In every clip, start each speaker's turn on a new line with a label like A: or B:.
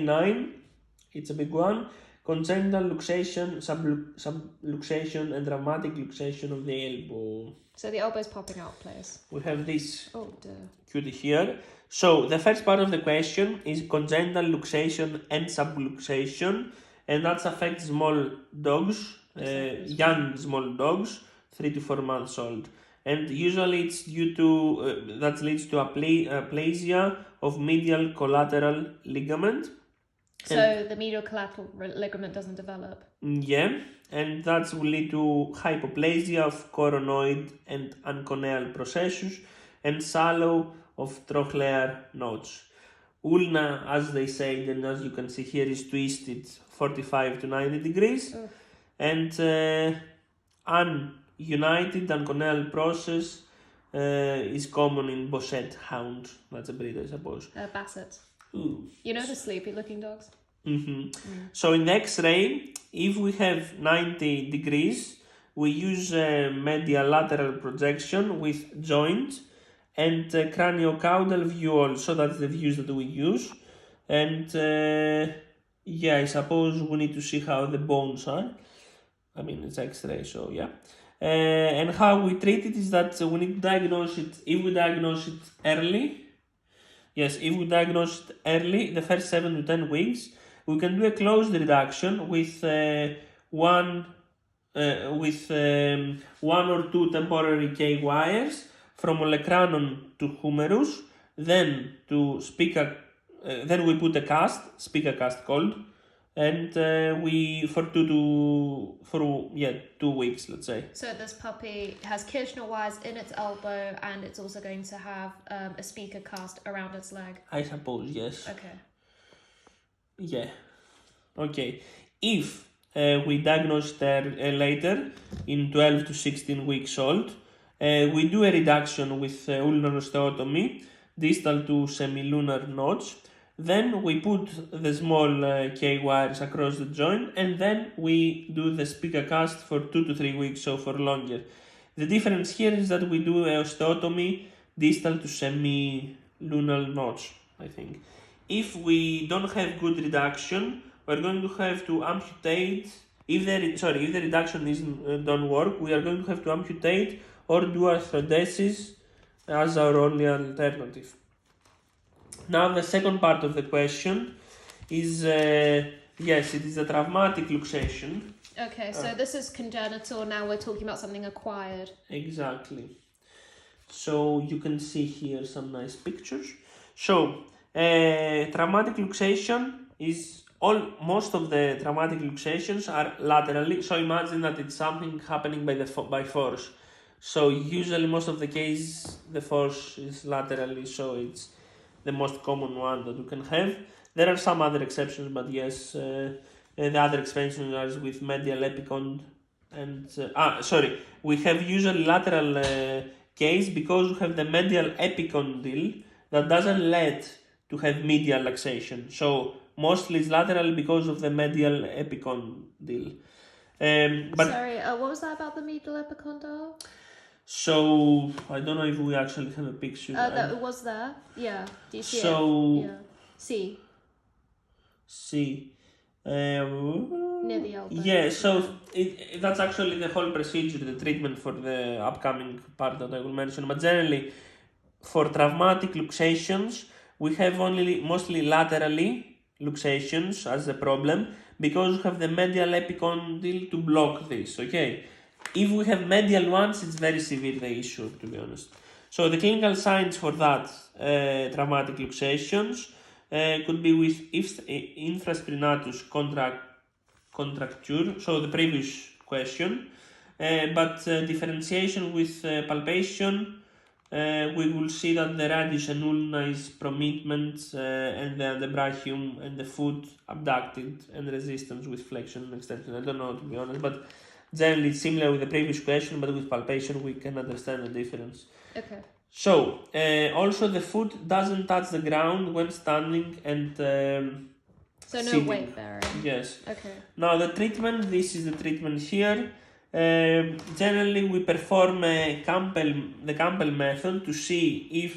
A: 9, it's a big one. Congenital luxation, subluxation, and dramatic luxation of the elbow.
B: So the elbow's popping out, please.
A: We have this cutie here. So the first part of the question is congenital luxation and subluxation, and that affects small dogs, young small dogs, 3 to 4 months old. And usually it's due to, that leads to aplasia of medial collateral ligament.
B: So the medial collateral ligament doesn't develop?
A: Yeah, and that will lead to hypoplasia of coronoid and anconeal processus and sallow of trochlear nodes. Ulna, as they say, and as you can see here, is twisted 45 to 90 degrees. And ununited anconeal process is common in Bosset hound. That's a breed, I suppose.
B: Basset.
A: Ooh.
B: You know the sleepy looking dogs?
A: So in the X-ray, if we have 90 degrees, we use medial lateral projection with joint and craniocaudal view also. That's the views that we use. And I suppose we need to see how the bones are. I mean, it's X-ray, so yeah. And how we treat it is that we need to diagnose it. If we diagnose it early, the first 7 to 10 weeks, we can do a closed reduction with one or two temporary K wires from olecranon to humerus, then to then we put a spica cast called, and we for 2 weeks, let's say.
B: So this puppy has Kirschner wires in its elbow, and it's also going to have a spica cast around its leg.
A: I suppose, yes.
B: Okay.
A: Yeah. Okay. If we diagnose it later, in 12 to 16 weeks old, we do a reduction with ulnar osteotomy, distal to semilunar nodes. Then we put the small K wires across the joint, and then we do the spica cast for 2 to 3 weeks, so for longer. The difference here is that we do osteotomy distal to semilunar nodes, I think. If we don't have good reduction, we're going to have to amputate. If the reduction don't work, we are going to have to amputate or do arthrodesis as our only alternative. Now the second part of the question is, yes, it is a dramatic luxation.
B: Okay, so this is congenital, now we're talking about something acquired.
A: Exactly. So you can see here some nice pictures. So, dramatic luxation is most of the dramatic luxations are laterally. So imagine that it's something happening by force. So usually most of the cases the force is laterally, so it's the most common one that you can have. There are some other exceptions, but yes, the other exceptions are with medial epicond and we have usually lateral case because we have the medial epicondyle that doesn't let to have medial luxation. So mostly it's lateral because of the medial epicondyle.
B: What was that about the medial epicondyle?
A: So I don't know if we actually have a picture.
B: That it was there. Yeah. Do you see
A: it?
B: Yeah.
A: See.
B: Near the elbow.
A: Yeah. So that's actually the whole procedure, the treatment for the upcoming part that I will mention. But generally, for traumatic luxations, we have mostly laterally luxations as the problem because we have the medial epicondyle to block this. Okay. If we have medial ones, it's very severe, the issue, to be honest. So the clinical signs for that traumatic luxations could be with infraspinatus contracture, so the previous question, but differentiation with palpation, we will see that the radius and ulna is prominent and the brachium and the foot abducted and resistance with flexion and extension. I don't know, to be honest, but generally it's similar with the previous question, but with palpation we can understand the difference.
B: Okay.
A: So, also the foot doesn't touch the ground when standing and
B: so no
A: sitting.
B: weight bearing.
A: Yes.
B: Okay.
A: Now the treatment, this is the treatment here. Generally we perform the Campbell method to see if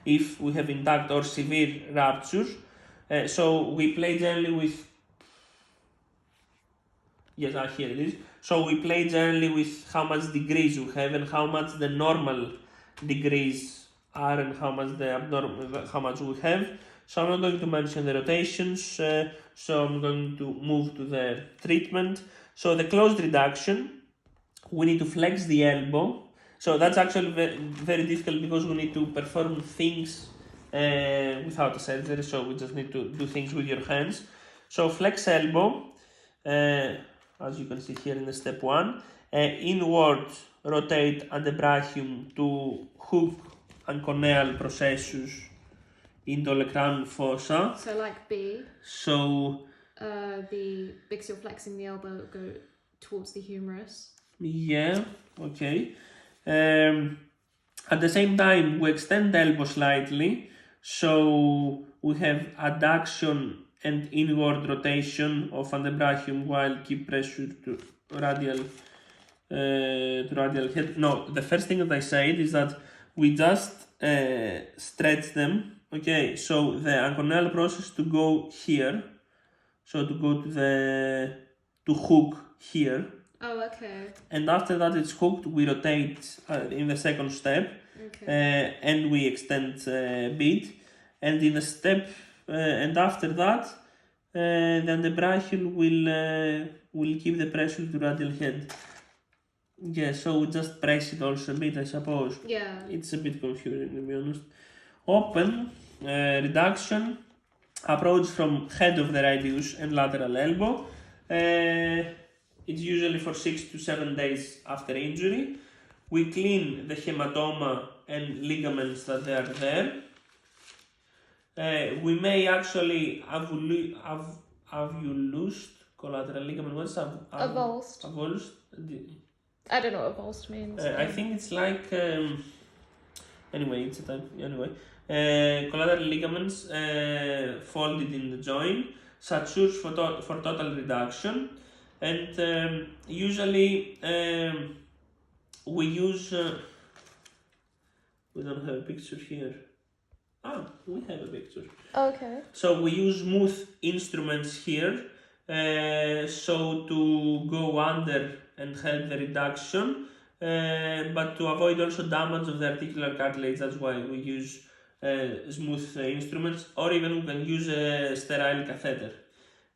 A: if we have intact or severe ruptures. So we play generally with. Yes, here it is. So we play generally with how much degrees we have and how much the normal degrees are and how much the abnormal, how much we have. So I'm not going to mention the rotations. So I'm going to move to the treatment. So the closed reduction, we need to flex the elbow. So that's actually very, very difficult because we need to perform things without a surgery. So we just need to do things with your hands. So flex elbow. As you can see here in the step 1, inward rotate antebrachium to hook anconeal processus into olecranon fossa.
B: So like B.
A: So
B: Because you're flexing the elbow, go towards the humerus.
A: yeah, okay. At the same time, we extend the elbow slightly, so we have adduction and inward rotation of antebrachium while keep pressure to radial head. No, the first thing that I said is that we just stretch them. Okay, so the anconeal process to go here, so to go to hook here.
B: Oh, okay.
A: And after that it's hooked, we rotate in the second step.
B: Okay.
A: And we extend a bit, and in a step and after that then the brachial will keep the pressure to radial head. Yeah, so we just press it also a bit, I suppose.
B: Yeah.
A: It's a bit confusing, to be honest. Open reduction, approach from head of the radius and lateral elbow. It's usually for 6 to 7 days after injury. We clean the hematoma and ligaments that they are there. We may actually avulsed collateral ligament. What's
B: Avulsed.
A: Avulsed?
B: I don't know what avulsed means.
A: I think it's like anyway, it's a type. Anyway, collateral ligaments folded in the joint, sutures for total reduction, and usually we use. We don't have a picture here. We have a picture.
B: Okay.
A: So we use smooth instruments here, so to go under and help the reduction, but to avoid also damage of the articular cartilage. That's why we use smooth instruments, or even we can use a sterile catheter.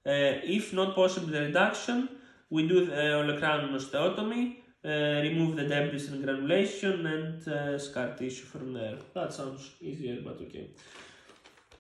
A: If not possible the reduction, we do the olecranon osteotomy, remove the debris and granulation, and scar tissue from there. That sounds easier, but okay.